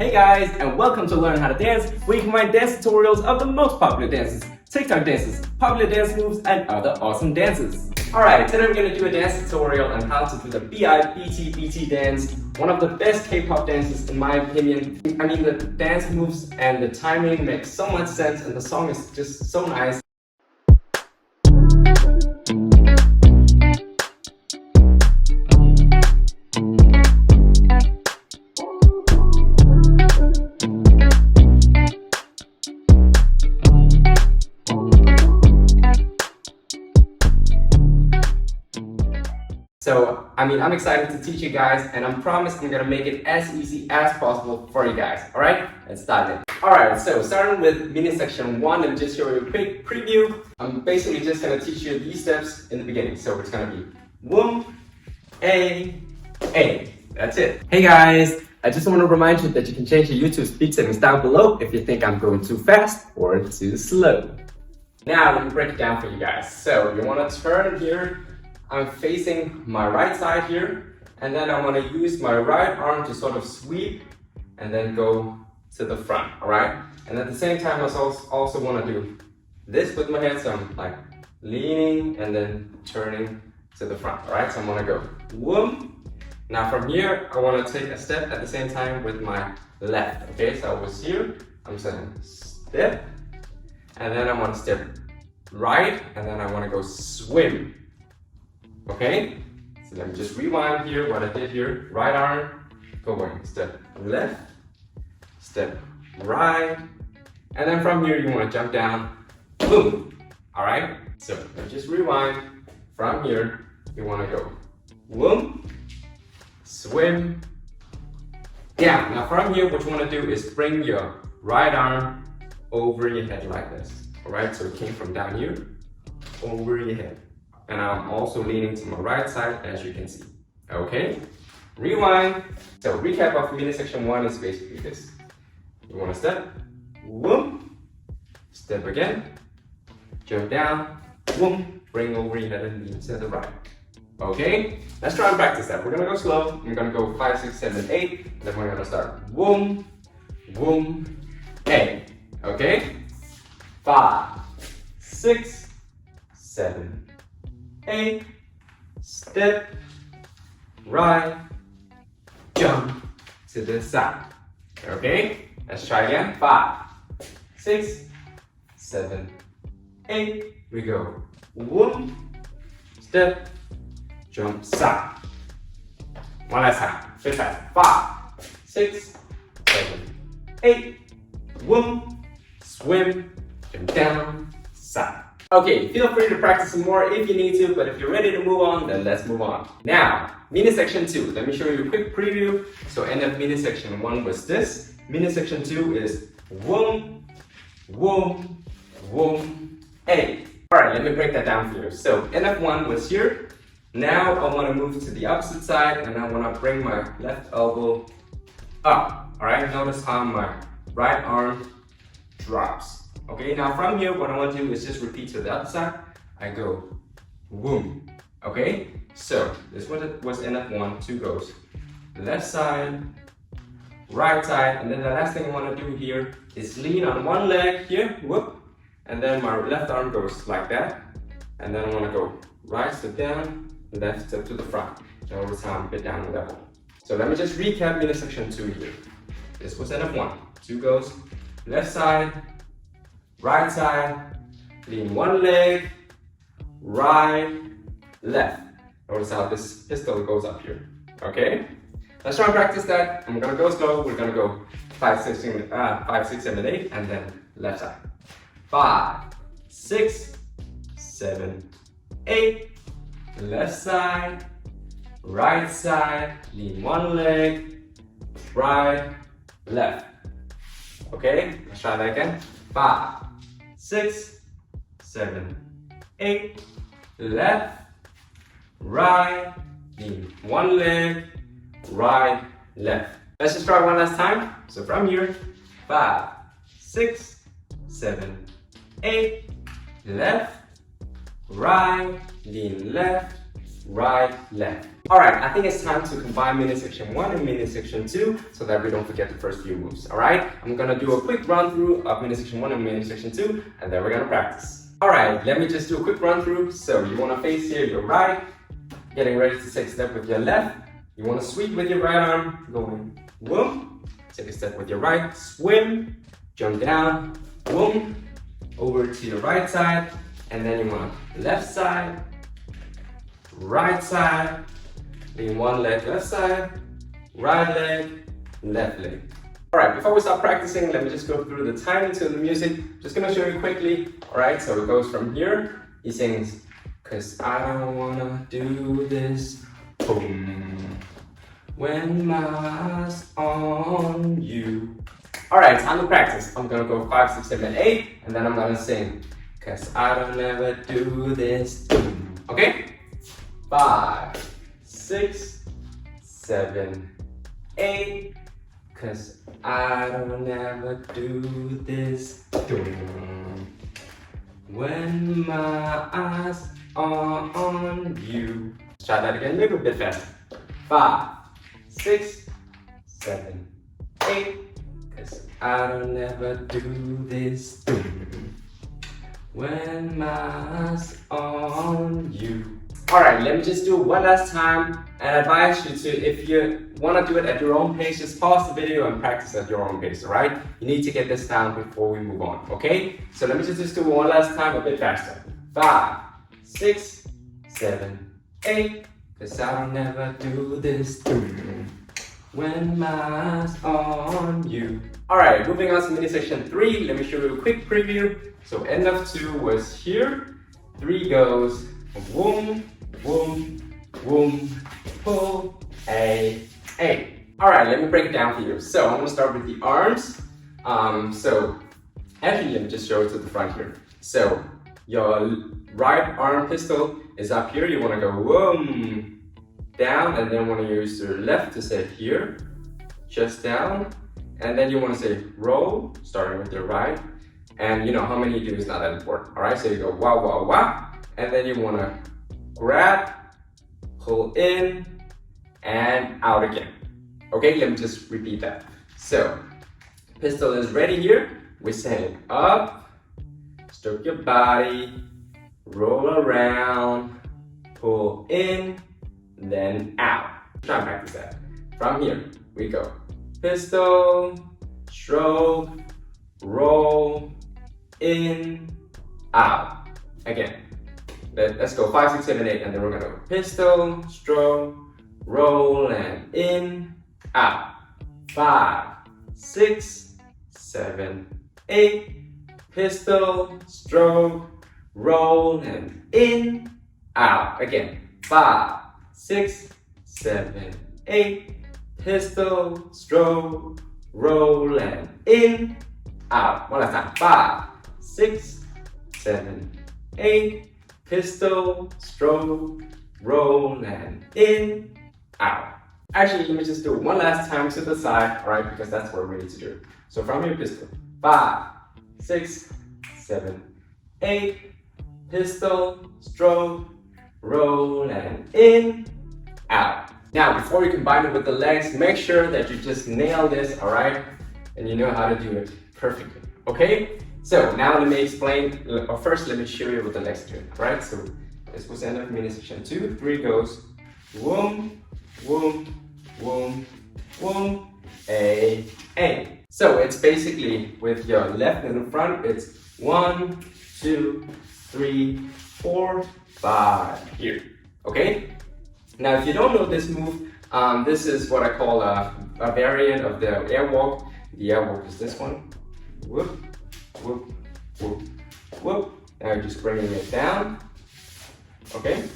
Hey guys, and welcome to Learn How to Dance, where you can find dance tutorials of the most popular dances, TikTok dances, popular dance moves, and other awesome dances. Alright, today we're going to do a dance tutorial on how to do the Btbt dance, one of the best K-pop dances in my opinion. I mean, the dance moves and the timing make so much sense, and the song is just so nice. So, I'm excited to teach you guys, and I promise I'm gonna make it as easy as possible for you guys. Alright, let's dive in. Alright, so starting with mini section 1, and just show you a quick preview. I'm basically just gonna teach you these steps in the beginning. So it's gonna be woom, A. That's it. Hey guys, I just want to remind you that you can change your YouTube speed settings down below if you think I'm going too fast or too slow. Now let me break it down for you guys. So you want to turn here. I'm facing my right side here, and then I'm gonna use my right arm to sort of sweep and then go to the front, all right? And at the same time, I also wanna do this with my head, so I'm like leaning and then turning to the front, all right? So I'm gonna go woom. Now from here, I wanna take a step at the same time with my left, okay? So I was here, I'm saying step, and then I wanna step right, and then I wanna go swim. Okay, so let me just rewind here what I did here. Right arm, going step left, step right, and then from here you want to jump down, boom. All right, so let me just rewind. From here, you want to go boom, swim, down. Now from here, what you want to do is bring your right arm over your head like this. All right, so it came from down here, over your head. And I'm also leaning to my right side, as you can see. Okay, rewind. So recap of mini section 1 is basically this. You want to step, whoom, step again, jump down, whoom, bring over your head and lean to the right. Okay, let's try and practice that. We're gonna go slow. I'm gonna go 5, 6, 7, 8. And then we're gonna start whoom, whoom, A. Okay, 5, 6, 7, 8, step, right, jump to the side. Okay, let's try again. 5, 6, 7, 8. We go whoom, step, jump, side. One last time. Fifth time. 5, 6, 7, 8. Whoom, swim, jump down, side. Okay, feel free to practice some more if you need to, but if you're ready to move on, then let's move on. Now, mini section 2. Let me show you a quick preview. So end of mini section 1 was this. Mini section 2 is woom, woom, woom, A. Alright, let me break that down for you. So end of 1 was here. Now I want to move to the opposite side, and I want to bring my left elbow up. Alright, notice how my right arm drops. Okay, now from here, what I want to do is just repeat to the other side. I go woom. Okay, so this was end of 1. 2 goes left side, right side, and then the last thing I want to do here is lean on one leg here, whoop, and then my left arm goes like that, and then I want to go right step down, left step to the front. Notice how I'm a bit down the level. So let me just recap mini section 2 here. This was end of 1. 2 goes left side, right side, lean one leg, right, left. Notice how this pistol goes up here. Okay? Let's try and practice that. I'm gonna go slow. We're gonna go 5, 6, 7, 8, and then left side. 5, 6, 7, 8. Left side, right side, lean one leg, right, left. Okay? Let's try that again. 5, 6, 7, 8, left, right, lean one leg, right, left. Let's just try one last time. So from here, 5, 6, 7, 8, left, right, lean left, right, left. Alright, I think it's time to combine mini section 1 and mini section 2 so that we don't forget the first few moves. Alright, I'm gonna do a quick run through of mini section 1 and mini section 2 and then we're gonna practice. Alright, let me just do a quick run through. So you wanna face here your right, getting ready to take a step with your left. You wanna sweep with your right arm, going boom, take a step with your right, swim, jump down, boom, over to your right side, and then you want left side, right side, lean one leg left side, right leg, left leg. Alright, before we start practicing, let me just go through the timing to the music. Just gonna show you quickly. Alright, so it goes from here. He sings, "'Cause I don't wanna do this, boom, when my eyes on you." Alright, time to practice. I'm gonna go 5, 6, 7, 8, and then I'm gonna sing, "'Cause I don't ever do this, boom." Okay? 5, 6, 7, 8. 'Cause I don't ever do this, when my eyes are on you. Let's try that again, maybe a bit faster. 5, 6, 7, 8. 'Cause I don't ever do this, when my eyes are on you. Alright, let me just do it one last time and advise you to, if you want to do it at your own pace, just pause the video and practice at your own pace, alright? You need to get this down before we move on, okay? So let me just do it one last time, a bit faster. 5, 6, 7, 8. 'Cause I don't ever do this, when my eyes are on you. Alright, moving on to mini section 3, let me show you a quick preview. So end of 2 was here, 3 goes boom, boom, boom, pull, A. Alright, let me break it down for you. So I'm gonna start with the arms. Actually, let me just show it to the front here. So your right arm pistol is up here. You wanna go boom, down, and then wanna use your left to say here, just down, and then you wanna say roll, starting with your right. And you know how many you do is not that important. Alright, so you go wah, wah, wah. And then you want to grab, pull in, and out again. Okay, let me just repeat that. So, pistol is ready here. We're saying up, stroke your body, roll around, pull in, then out. Try and practice that. From here, we go. Pistol, stroke, roll, in, out. Again. Let's go 5, 6, 7, 8, and then we're gonna go pistol, stroke, roll, and in, out. 5, 6, 7, 8. Pistol, stroke, roll, and in, out. Again, 5, 6, 7, 8. Pistol, stroke, roll, and in, out. One last time. 5, 6, 7, 8. Pistol, stroke, roll, and in, out. Actually, let me just do it one last time to the side, alright, because that's what we're ready to do. So from your pistol, 5, 6, 7, 8. Pistol, stroke, roll, and in, out. Now, before we combine it with the legs, make sure that you just nail this, alright? And you know how to do it perfectly, okay? So now let me explain, or first let me show you what the legs do, right? So this was end of mini section 2, 3 goes, boom, boom, boom, boom, A. So it's basically with your left in the front, it's 1, 2, 3, 4, 5, here, okay? Now if you don't know this move, this is what I call a variant of the airwalk. The airwalk is this one, whoop, whoop, whoop, whoop. Now you're just bringing it down, okay?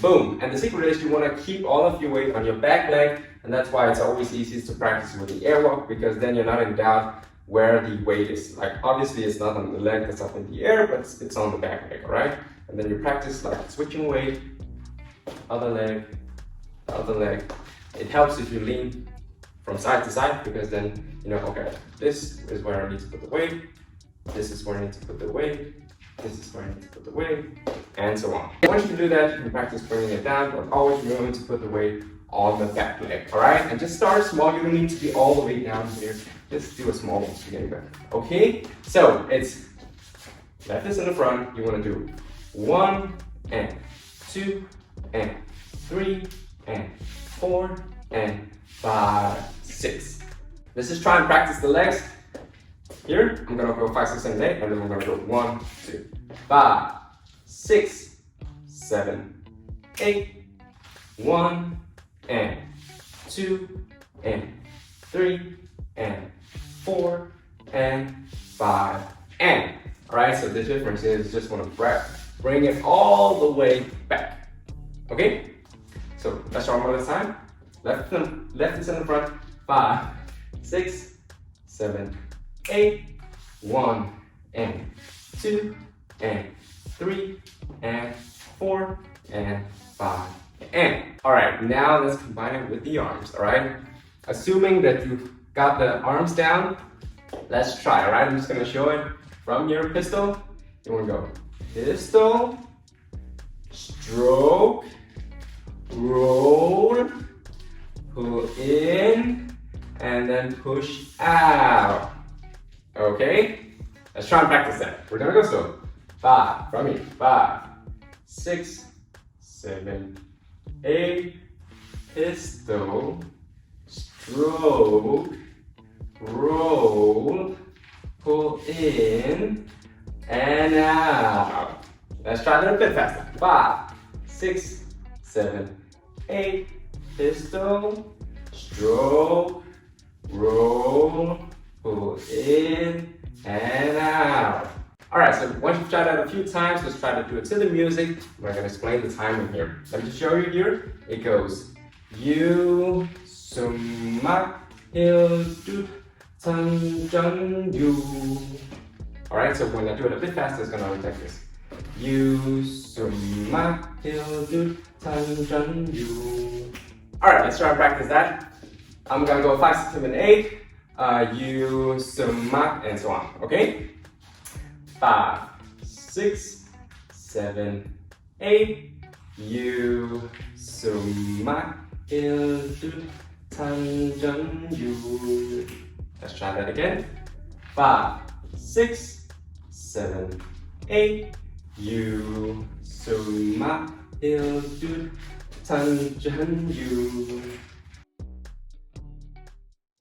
Boom, and the secret is you want to keep all of your weight on your back leg, and that's why it's always easiest to practice with the airwalk, because then you're not in doubt where the weight is. Like obviously it's not on the leg that's up in the air, but it's on the back leg, alright? And then you practice like switching weight, other leg, other leg. It helps if you lean from side to side, because then you know, okay, this is where I need to put the weight, this is where I need to put the weight, this is where I need to put the weight, and so on. Once you do that, you can practice bringing it down, but always remember to put the weight on the back leg, alright? And just start small, you don't need to be all the way down here. Just do a small one to get it back. Okay? So it's left is in the front, you want to do 1 and 2 and 3 and 4 and 5, 6. Let's just try and practice the legs. Here, I'm gonna go 5, 6, 7, 8, and then we're gonna go 1, 2, 5, 6, 7, 8, 1 and 2 and 3 and 4 and 5 and. Alright, so the difference is just want to bring it all the way back. Okay? So let's start one more time. Left is in the front. 5, 6, 7, 8, 1 and 2 and 3 and 4 and 5 and. Alright, now let's combine it with the arms, alright? Assuming that you've got the arms down, let's try, alright? I'm just gonna show it from your pistol. You wanna go pistol, stroke, roll, pull in, and then push out. Okay? Let's try and practice that. We're gonna go slow. 5, from me. 5, 6, 7, 8, pistol, stroke, roll, pull in, and out. Let's try that a bit faster. 5, 6, 7, 8, pistol, stroke, roll, pull in, and out. Alright, so once you've tried that a few times, let's try to do it to the music. We're going to explain the timing here. Let me just show you here. It goes you, summa, hill, do, tan, jun, you. Alright, so when I do it a bit faster, it's going to look like this. You, summa, hill, do, tan, jun, you. Alright, let's try and practice that. I'm going to go 5, 6, 7, 8. You, summa, and so on. Okay? 5, 6, 7, 8. You, summa, il, du, tan, jun, you. Let's try that again. 5, 6, 7, 8. You, summa, il, du, tan, jun, you.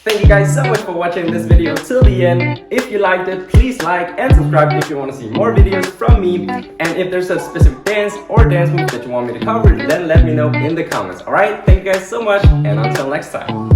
Thank you guys so much for watching this video till the end. If you liked it, please like and subscribe if you want to see more videos from me. And if there's a specific dance or dance move that you want me to cover, then let me know in the comments. Alright, thank you guys so much, and until next time.